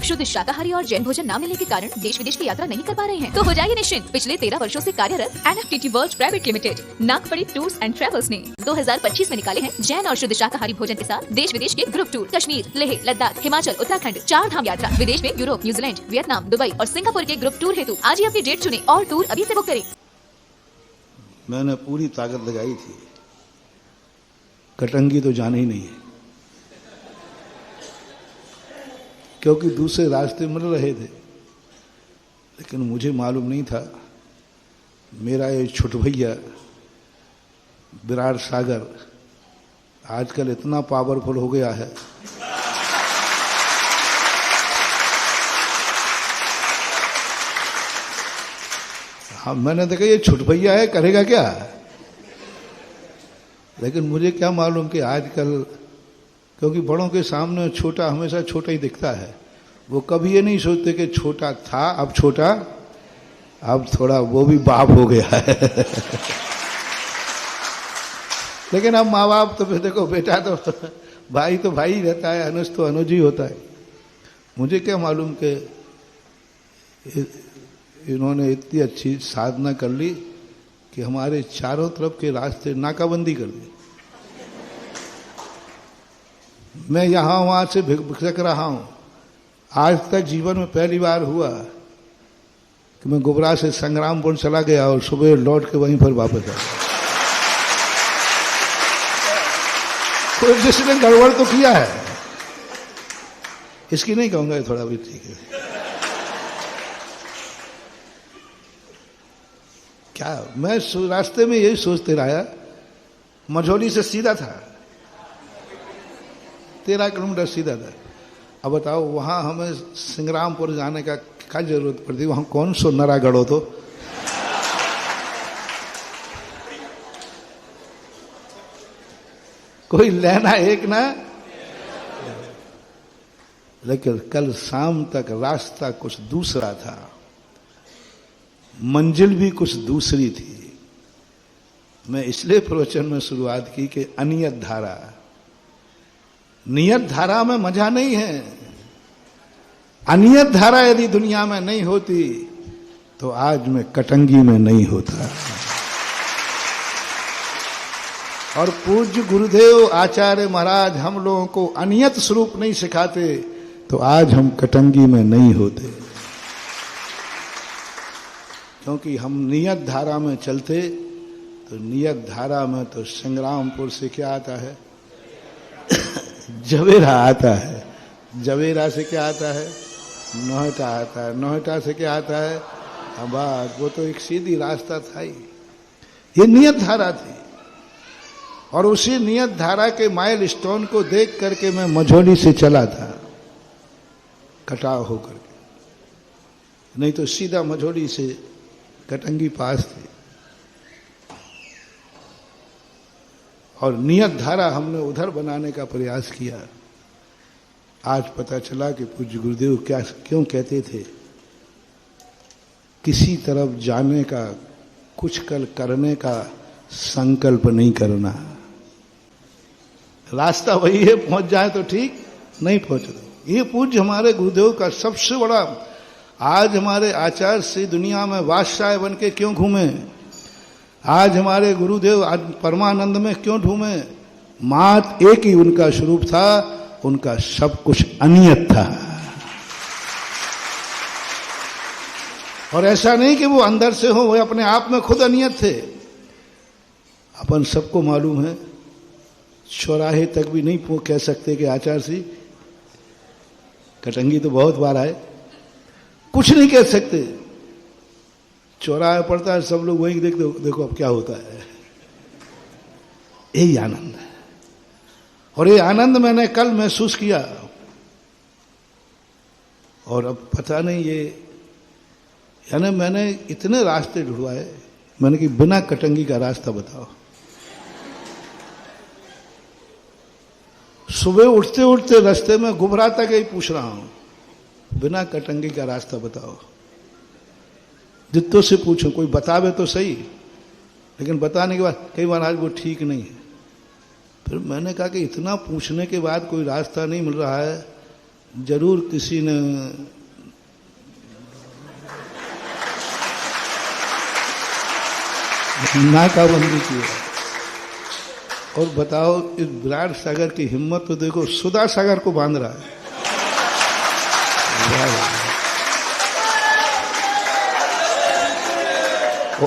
शुद्ध शाकाहारी और जैन भोजन न मिलने के कारण देश विदेश की यात्रा नहीं कर पा रहे हैं तो हो जाइए निश्चिंत। पिछले 13 वर्षों से कार्यरत NFTT world private limited Nagpadi tours and travels ने 2025 में निकाले हैं जैन और शुद्ध शाकाहारी भोजन के साथ देश विदेश के ग्रुप टूर। कश्मीर, लेह, लद्दाख, हिमाचल, उत्तराखंड, 4 धाम यात्रा, विदेश में यूरोप, न्यूजीलैंड, वियतनाम, दुबई और सिंगापुर के ग्रुप टूर हेतु आज ही अपनी डेट चुने और टूर अभी से बुक करें। मैंने पूरी ताकत लगाई थी, कटंगी तो जाना ही नहीं है, क्योंकि दूसरे रास्ते मिल रहे थे। लेकिन मुझे मालूम नहीं था मेरा ये छोट भैया विराट सागर आजकल इतना पावरफुल हो गया है। हाँ, मैंने देखा ये छोट भैया है, करेगा क्या। लेकिन मुझे क्या मालूम कि आजकल, क्योंकि बड़ों के सामने छोटा हमेशा छोटा ही दिखता है, वो कभी ये नहीं सोचते कि छोटा था अब छोटा, अब थोड़ा वो भी बाप हो गया है। लेकिन अब माँ बाप तो फिर देखो, बेटा तो भाई ही रहता है, अनुज तो अनुज ही होता है। मुझे क्या मालूम कि इन्होंने इतनी अच्छी साधना कर ली कि हमारे चारों तरफ के रास्ते नाकाबंदी कर दी। मैं यहां वहां से भटक रहा हूं। आज तक जीवन में पहली बार हुआ कि मैं गुबरा से संग्रामपुर चला गया और सुबह लौट के वहीं पर वापस आया। कोई जिसने गड़बड़ तो किया है, इसकी नहीं कहूंगा, थोड़ा भी ठीक है। क्या मैं रास्ते में यही सोचते रहा, मझौली से सीधा था, 13 किलोमीटर सीधा था। अब बताओ वहां हमें संग्रामपुर जाने का क्या जरूरत पड़ती, वहां कौन सो नरा गढ़ो तो। कोई लेना एक ना। लेकिन कल शाम तक रास्ता कुछ दूसरा था, मंजिल भी कुछ दूसरी थी। मैं इसलिए प्रवचन में शुरुआत की कि अनियत धारा, नियत धारा में मजा नहीं है। अनियत धारा यदि दुनिया में नहीं होती तो आज मैं कटंगी में नहीं होता। और पूज्य गुरुदेव आचार्य महाराज हम लोगों को अनियत स्वरूप नहीं सिखाते तो आज हम कटंगी में नहीं होते। क्योंकि हम नियत धारा में चलते तो नियत धारा में तो संग्रामपुर से क्या आता है, जवेरा आता है, जवेरा से क्या आता है, नोहटा आता है, नोहटा से क्या आता है, अबाद। वो तो एक सीधी रास्ता था ही, ये नियत धारा थी। और उसी नियत धारा के माइल स्टोन को देख करके मैं मझौली से चला था, कटाव होकर के, नहीं तो सीधा मझौली से कटंगी पास थी। और नियत धारा हमने उधर बनाने का प्रयास किया। आज पता चला कि पूज्य गुरुदेव क्यों कहते थे, किसी तरफ जाने का, कुछ कल करने का संकल्प नहीं करना। रास्ता वही है, पहुंच जाए तो ठीक, नहीं पहुंचे तो। ये पूज्य हमारे गुरुदेव का सबसे बड़ा, आज हमारे आचार्य से दुनिया में बादशाह बन के क्यों घूमे, आज हमारे गुरुदेव आज परमानंद में क्यों ढूंढे, मात एक ही उनका स्वरूप था, उनका सब कुछ अनियत था। और ऐसा नहीं कि वो अंदर से हो, वो अपने आप में खुद अनियत थे। अपन सबको मालूम है, चौराहे तक भी नहीं कह सकते कि आचार्य जी, कटंगी तो बहुत बार आए, कुछ नहीं कह सकते। चौराहा पड़ता है, सब लोग वहीं देखो अब क्या होता है। यही आनंद है। और ये आनंद मैंने कल महसूस किया। और अब पता नहीं ये, यानी मैंने इतने रास्ते ढूंढवाए, मैंने कि बिना कटंगी का रास्ता बताओ। सुबह उठते उठते रास्ते में गुबरा तक यही पूछ रहा हूं, बिना कटंगी का रास्ता बताओ। जितों से पूछो, कोई बतावे तो सही, लेकिन बताने के बाद कई बार आज वो ठीक नहीं है। फिर मैंने कहा कि इतना पूछने के बाद कोई रास्ता नहीं मिल रहा है, जरूर किसी ने नाकाबंदी की है। और बताओ, इस विराट सागर की हिम्मत तो देखो, सुधा सागर को बांध रहा है।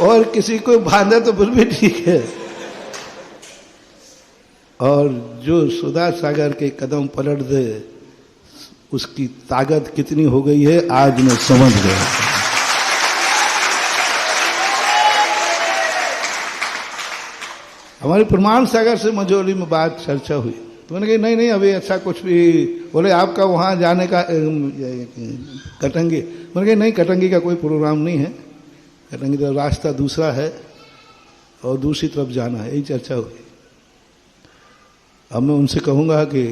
और किसी को बांधे तो फिर भी ठीक है। और जो सुधा सागर के कदम पलट दे, उसकी ताकत कितनी हो गई है आज मैं समझ गया। हमारे प्रमाण सागर से मझौली में बात चर्चा हुई तो मैंने कहा नहीं अभी ऐसा कुछ भी। बोले आपका वहां जाने का कटंगी। मैंने कहा नहीं, कटंगी का कोई प्रोग्राम नहीं है, कटंगी का रास्ता दूसरा है और दूसरी तरफ जाना है, यही चर्चा हुई। अब मैं उनसे कहूँगा कि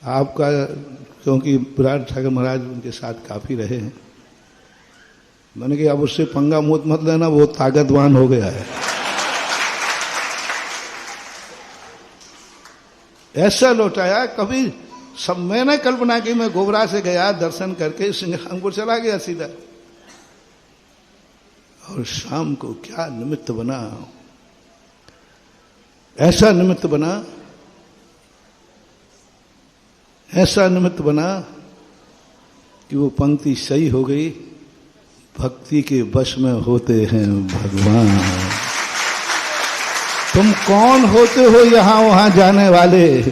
आपका, क्योंकि विराट सागर महाराज उनके साथ काफ़ी रहे हैं, मैंने कहा अब उससे पंगा मत लेना, वो ताकतवान हो गया है। ऐसा लौटाया कभी सब। मैंने कल्पना की मैं गोबरा से गया, दर्शन करके सिंघरामपुर चला गया सीधा, और शाम को क्या निमित्त बना, ऐसा निमित्त बना, ऐसा निमित्त बना कि वो पंक्ति सही हो गई, भक्ति के वश में होते हैं भगवान। तुम कौन होते हो यहां वहां जाने वाले,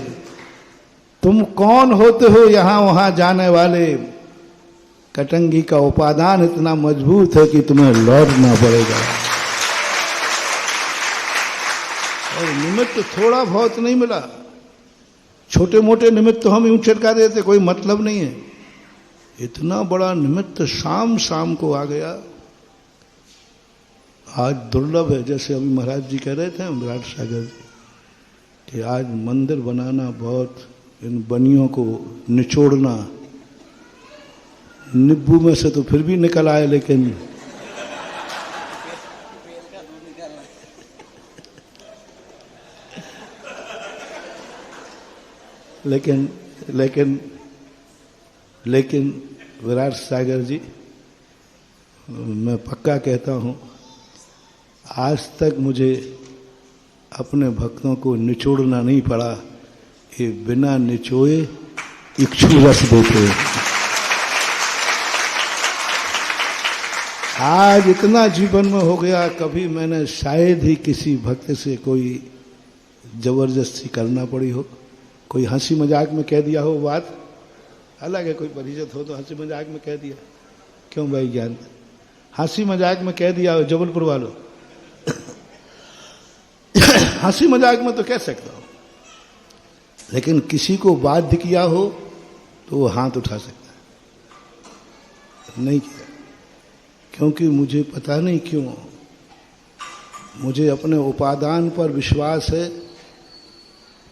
तुम कौन होते हो यहां वहां जाने वाले। कटंगी का उपादान इतना मजबूत है कि तुम्हें लौटना पड़ेगा। और निमित्त थोड़ा बहुत नहीं मिला, छोटे मोटे निमित्त तो हम यूं छिड़का देते, कोई मतलब नहीं है। इतना बड़ा निमित्त शाम शाम को आ गया, आज दुर्लभ है। जैसे अभी महाराज जी कह रहे थे विराट सागर जी कि आज मंदिर बनाना बहुत, इन बनियों को निचोड़ना, नींबू में से तो फिर भी निकल आए, लेकिन लेकिन लेकिन लेकिन विराट सागर जी, मैं पक्का कहता हूं, आज तक मुझे अपने भक्तों को निचोड़ना नहीं पड़ा। ये बिना निचोए इक्षु रस देते। आज इतना जीवन में हो गया, कभी मैंने शायद ही किसी भक्त से कोई जबरदस्ती करना पड़ी हो, कोई हंसी मजाक में कह दिया हो बात अलग है, कोई परिचित हो तो हंसी मजाक में कह दिया, क्यों भाई ज्ञान, हंसी मजाक में कह दिया हो जबलपुर वालों, हंसी मजाक में तो कह सकता हूं, लेकिन किसी को बाध्य किया हो तो वो हाथ उठा सकता है। नहीं किया, क्योंकि मुझे पता नहीं क्यों, मुझे अपने उपादान पर विश्वास है,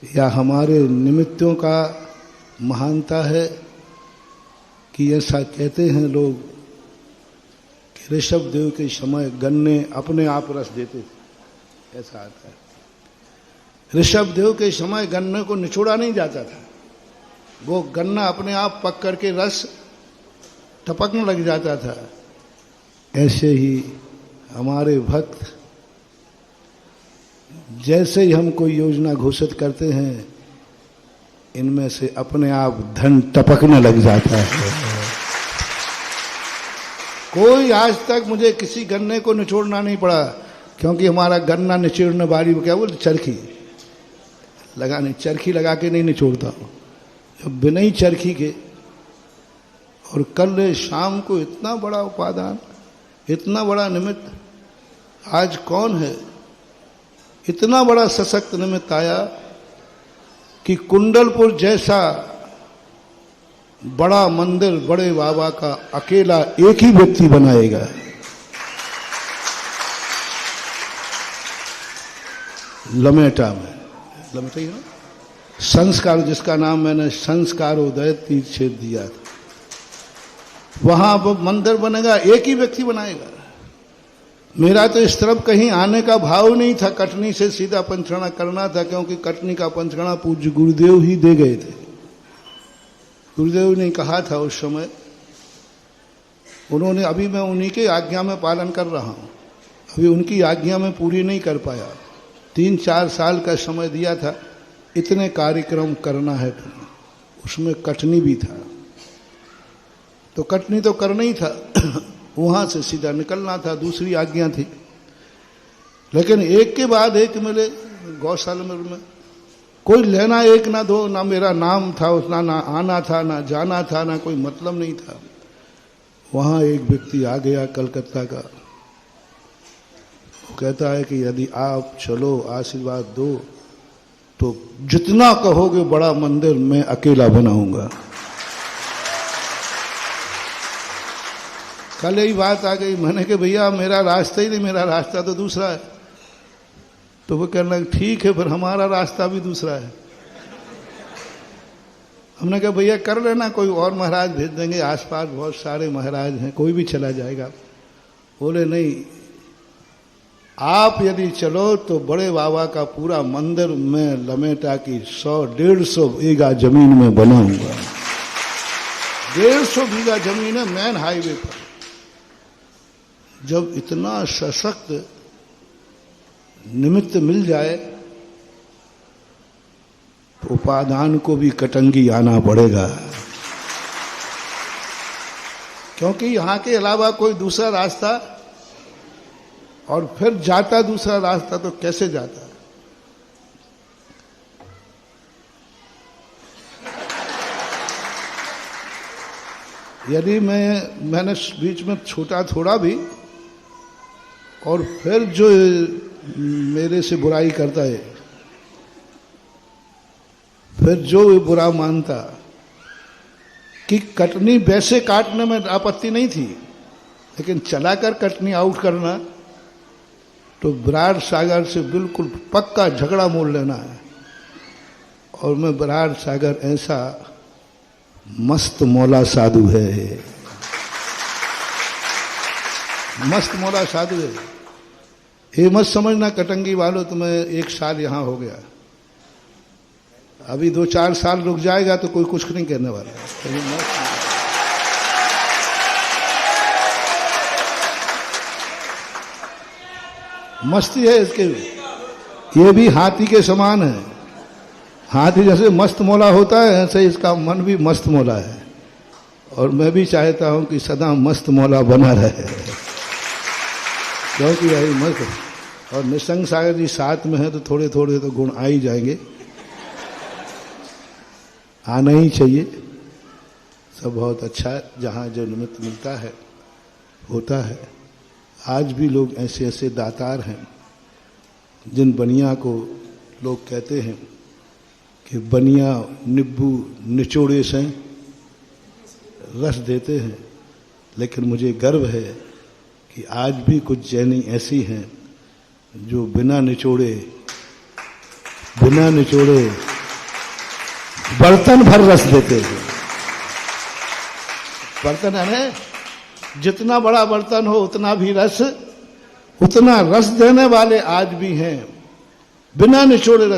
या हमारे निमित्तों का महानता है कि ऐसा कहते हैं लोग कि ऋषभ देव के समय गन्ने अपने आप रस देते थे, ऐसा आता है। ऋषभ देव के समय गन्ने को निचोड़ा नहीं जाता था, वो गन्ना अपने आप पक करके रस टपकने लग जाता था। ऐसे ही हमारे भक्त, जैसे ही हम कोई योजना घोषित करते हैं, इनमें से अपने आप धन टपकने लग जाता है। कोई आज तक मुझे किसी गन्ने को निचोड़ना नहीं पड़ा, क्योंकि हमारा गन्ना निचोड़ने वाली क्या बोलते, चरखी लगाने, चरखी लगा के नहीं निचोड़ता हूं, बिना ही चरखी के। और कल शाम को इतना बड़ा उपादान, इतना बड़ा निमित्त, आज कौन है, इतना बड़ा सशक्त निमित्त आया कि कुंडलपुर जैसा बड़ा मंदिर बड़े बाबा का अकेला एक ही व्यक्ति बनाएगा। लमेटा में, लमेटा ही ना, संस्कार, जिसका नाम मैंने संस्कारोदय तीर्थ क्षेत्र दिया था, वहां वो मंदिर बनेगा, एक ही व्यक्ति बनाएगा। मेरा तो इस तरफ कहीं आने का भाव नहीं था, कटनी से सीधा पंचगढ़ा करना था, क्योंकि कटनी का पंचगढ़ा पूज्य गुरुदेव ही दे गए थे। गुरुदेव ने कहा था उस समय, उन्होंने, अभी मैं उन्हीं के आज्ञा में पालन कर रहा हूँ, अभी उनकी आज्ञा में पूरी नहीं कर पाया। 3-4 साल का समय दिया था, इतने कार्यक्रम करना है तुम्हें। उसमें कटनी भी था, तो कटनी तो करना ही था, वहाँ से सीधा निकलना था, दूसरी आज्ञा थी। लेकिन एक के बाद एक मिले गौशाला में, कोई लेना एक ना दो, ना मेरा नाम था उतना, ना आना था ना जाना था, ना कोई मतलब नहीं था। वहाँ एक व्यक्ति आ गया कलकत्ता का, वो कहता है कि यदि आप चलो आशीर्वाद दो तो जितना कहोगे बड़ा मंदिर मैं अकेला बनाऊंगा। कल यही बात आ गई, मैंने कहा भैया मेरा रास्ता ही नहीं, मेरा रास्ता तो दूसरा है। तो वो कहने लगे ठीक है, फिर हमारा रास्ता भी दूसरा है। हमने कहा भैया कर लेना, कोई और महाराज भेज देंगे, आसपास बहुत सारे महाराज हैं, कोई भी चला जाएगा। बोले नहीं, आप यदि चलो तो बड़े बाबा का पूरा मंदिर मैं लमेटा की 100-150 बीघा जमीन में बनाऊंगा। 150 बीघा जमीन है मेन हाईवे पर। जब इतना सशक्त निमित्त मिल जाए तो उपादान को भी कटंगी आना पड़ेगा, क्योंकि यहां के अलावा कोई दूसरा रास्ता, और फिर जाता दूसरा रास्ता तो कैसे जाता। यदि मैंने बीच में छूटा थोड़ा भी, और फिर जो मेरे से बुराई करता है, फिर जो बुरा मानता, कि कटनी वैसे काटने में आपत्ति नहीं थी, लेकिन चलाकर कटनी आउट करना तो बराड़ सागर से बिल्कुल पक्का झगड़ा मोड़ लेना है। और मैं बराड़ सागर ऐसा मस्त मौला साधु है, मस्त मौला साधु है। ये मत समझना कटंगी वालों तुम्हें 1 साल यहां हो गया, अभी 2-4 साल रुक जाएगा तो कोई कुछ नहीं कहने वाला है। मस्ती है इसके भी, ये भी हाथी के समान है। हाथी जैसे मस्त मौला होता है, ऐसे इसका मन भी मस्त मौला है। और मैं भी चाहता हूं कि सदा मस्त मौला बना रहे, क्योंकि यही मस्त। और निसंग सागर जी साथ में है तो थोड़े थोड़े तो गुण आ ही जाएंगे, आना ही चाहिए। सब बहुत अच्छा है, जहाँ जो निमित्त मिलता है होता है। आज भी लोग ऐसे ऐसे दातार हैं, जिन बनिया को लोग कहते हैं कि बनिया निब्बू निचोड़े से रस देते हैं, लेकिन मुझे गर्व है कि आज भी कुछ जैनी ऐसी हैं जो बिना निचोड़े बर्तन भर रस देते हैं। बर्तन है, जितना बड़ा बर्तन हो उतना भी रस, उतना रस देने वाले आज भी हैं, बिना निचोड़े रस।